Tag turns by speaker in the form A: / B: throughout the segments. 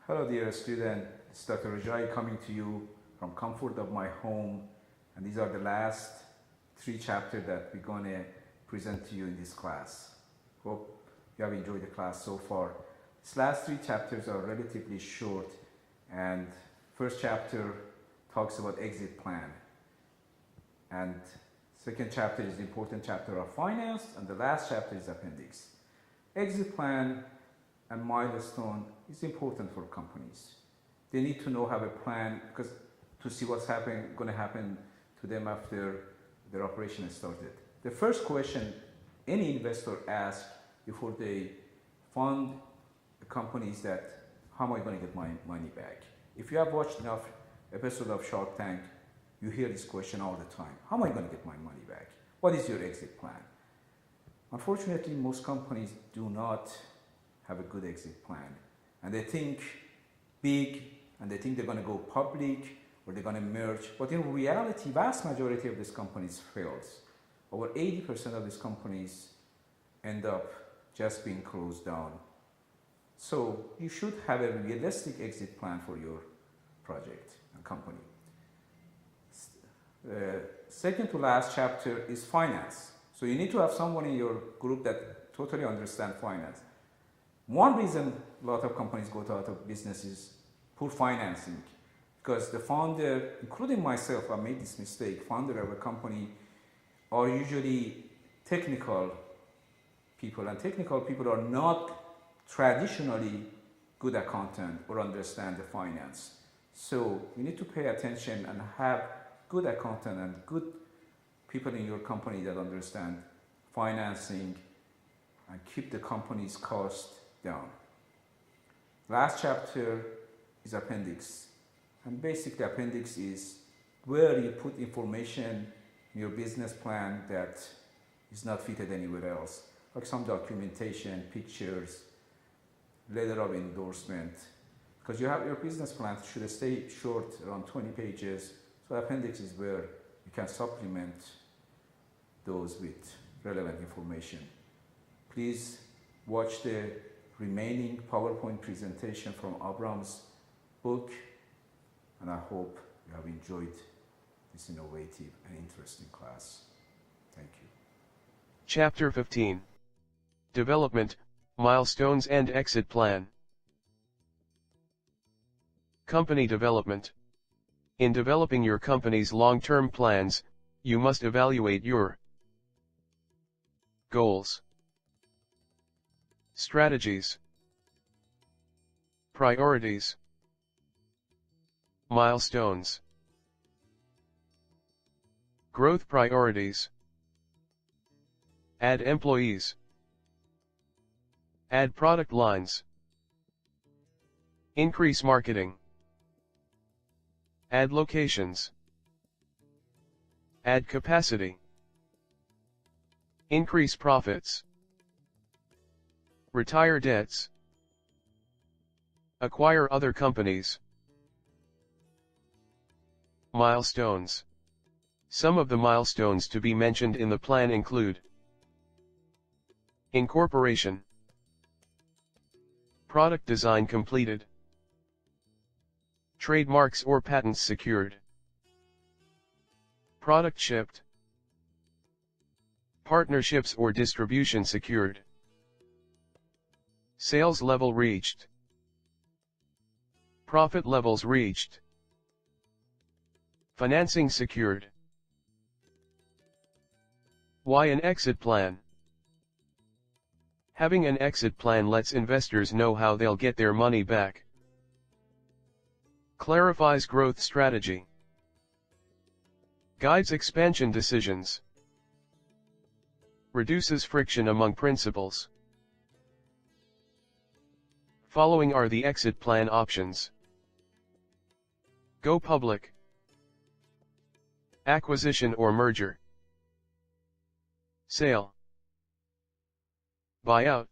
A: Hello dear student, it's Dr. Rajai coming to you from comfort of my home, and these are the last 3 chapters that we're going to present to you in this class. Hope you have enjoyed the class so far. These last 3 chapters are relatively short, and first chapter talks about exit plan, and second chapter is the important chapter of finance, and the last chapter is appendix. Exit plan and milestone is important for companies. They need to know, have a plan, because to see what's going to happen to them after their operation has started. The first question any investor asks before they fund a company is that, how am I going to get my money back? If you have watched enough episodes of Shark Tank, you hear this question all the time. How am I going to get my money back? What is your exit plan? Unfortunately, most companies do not have a good exit plan, and they think big, and they think they're going to go public or they're going to merge, but in reality, vast majority of these companies fails. Over 80% of these companies end up just being closed down. So you should have a realistic exit plan for your project and company. Second to last chapter is finance. So you need to have someone in your group that totally understands finance. One reason a lot of companies go out of business is poor financing, because the founder, including myself, I made this mistake. Founder of a company are usually technical people, and technical people are not traditionally good accountant or understand the finance. So you need to pay attention and have good accountant and good people in your company that understand financing and keep the company's cost down. Last chapter is appendix, and basically appendix is where you put information in your business plan that is not fitted anywhere else, like some documentation, pictures, letter of endorsement, because you have your business plan should stay short, around 20 pages. So appendix is where you can supplement those with relevant information. Please watch the remaining PowerPoint presentation from Abrams' book, and I hope you have enjoyed this innovative and interesting class. Thank you.
B: Chapter 15. Development, Milestones and Exit Plan. Company development. In developing your company's long-term plans, you must evaluate your goals, strategies, priorities, milestones, growth priorities, add employees, add product lines, increase marketing, add locations, add capacity, increase profits, retire debts, acquire other companies. Milestones. Some of the milestones to be mentioned in the plan include incorporation, product design completed, trademarks or patents secured, product shipped, partnerships or distribution secured, sales level reached, profit levels reached, financing secured. Why an exit plan? Having an exit plan lets investors know how they'll get their money back. Clarifies growth strategy. Guides expansion decisions. Reduces friction among principals. Following are the exit plan options. Go public. Acquisition or merger. Sale. Buyout.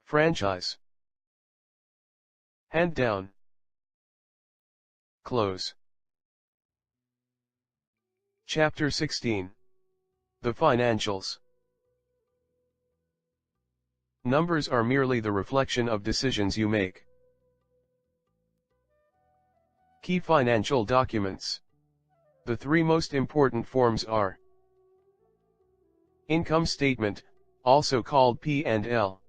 B: Franchise. Hand down. Close. Chapter 16. The Financials. Numbers are merely the reflection of decisions you make. Key financial documents. The three most important forms are: income statement, also called P&L,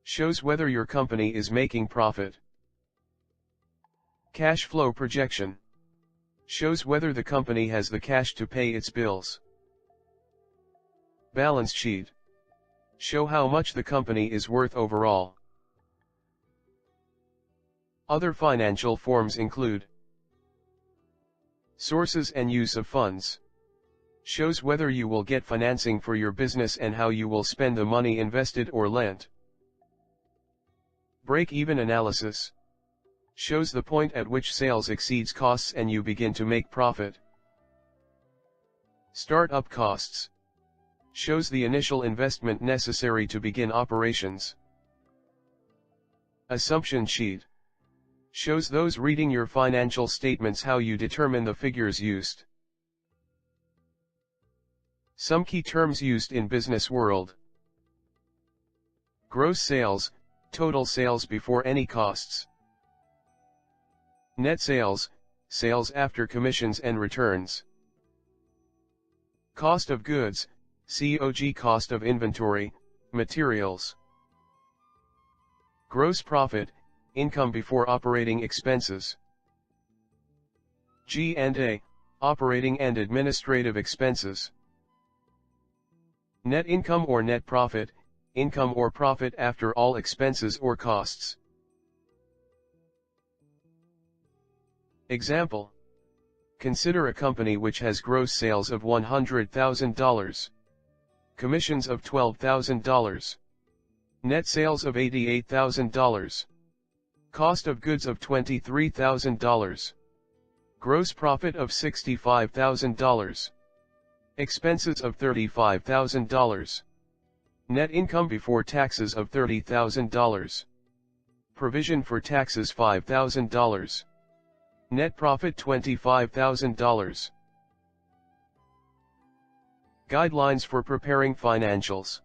B: shows whether your company is making profit. Cash flow projection, shows whether the company has the cash to pay its bills. Balance sheet, show how much the company is worth overall. Other financial forms include sources and use of funds, shows whether you will get financing for your business and how you will spend the money invested or lent. Break-even analysis, shows the point at which sales exceeds costs and you begin to make profit. Start-up costs, shows the initial investment necessary to begin operations. Assumption sheet, shows those reading your financial statements how you determine the figures used. Some key terms used in business world: gross sales, total sales before any costs. Net sales, sales after commissions and returns. Cost of goods, COG, cost of inventory, materials. Gross profit, income before operating expenses. G&A, operating and administrative expenses. Net income or net profit, income or profit after all expenses or costs. Example: consider a company which has gross sales of $100,000, commissions of $12,000, net sales of $88,000, cost of goods of $23,000, gross profit of $65,000, expenses of $35,000, net income before taxes of $30,000, provision for taxes $5,000, net profit $25,000. Guidelines for preparing financials.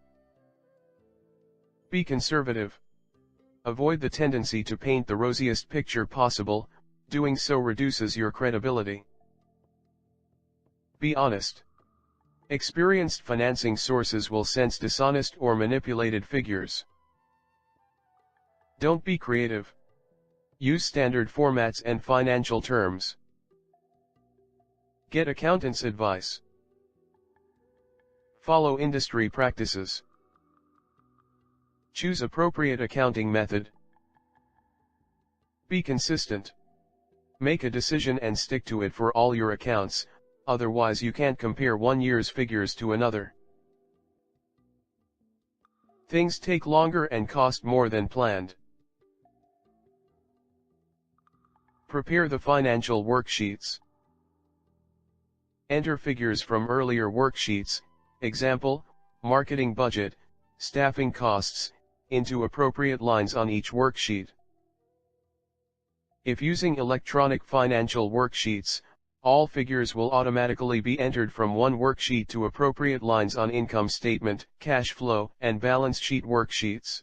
B: Be conservative. Avoid the tendency to paint the rosiest picture possible, doing so reduces your credibility. Be honest. Experienced financing sources will sense dishonest or manipulated figures. Don't be creative. Use standard formats and financial terms. Get accountant's advice. Follow industry practices. Choose appropriate accounting method. Be consistent. Make a decision and stick to it for all your accounts, otherwise you can't compare one year's figures to another. Things take longer and cost more than planned. Prepare the financial worksheets. Enter figures from earlier worksheets, example, marketing budget, staffing costs, into appropriate lines on each worksheet. If using electronic financial worksheets, all figures will automatically be entered from one worksheet to appropriate lines on income statement, cash flow, and balance sheet worksheets.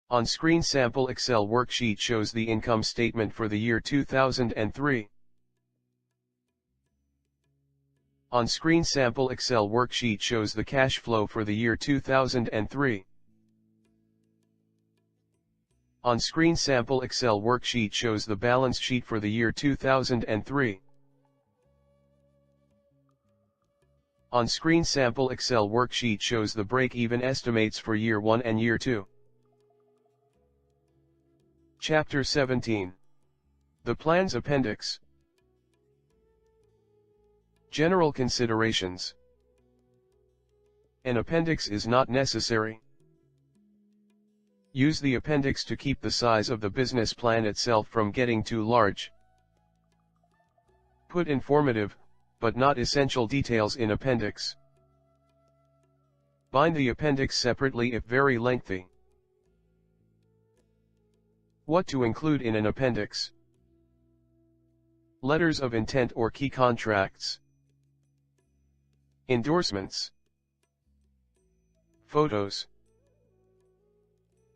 B: On-screen sample Excel worksheet shows the income statement for the year 2003. On-screen sample Excel worksheet shows the cash flow for the year 2003. On-screen sample Excel worksheet shows the balance sheet for the year 2003. On-screen sample Excel worksheet shows the break-even estimates for year 1 and year 2. Chapter 17. The Plans Appendix. General considerations. An appendix is not necessary. Use the appendix to keep the size of the business plan itself from getting too large. Put informative, but not essential details in appendix. Bind the appendix separately if very lengthy. What to include in an appendix. Letters of intent or key contracts. Endorsements. Photos.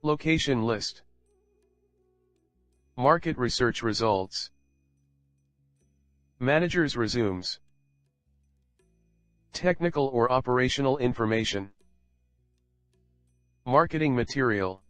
B: Location list. Market research results. Managers resumes. Technical or operational information. Marketing material.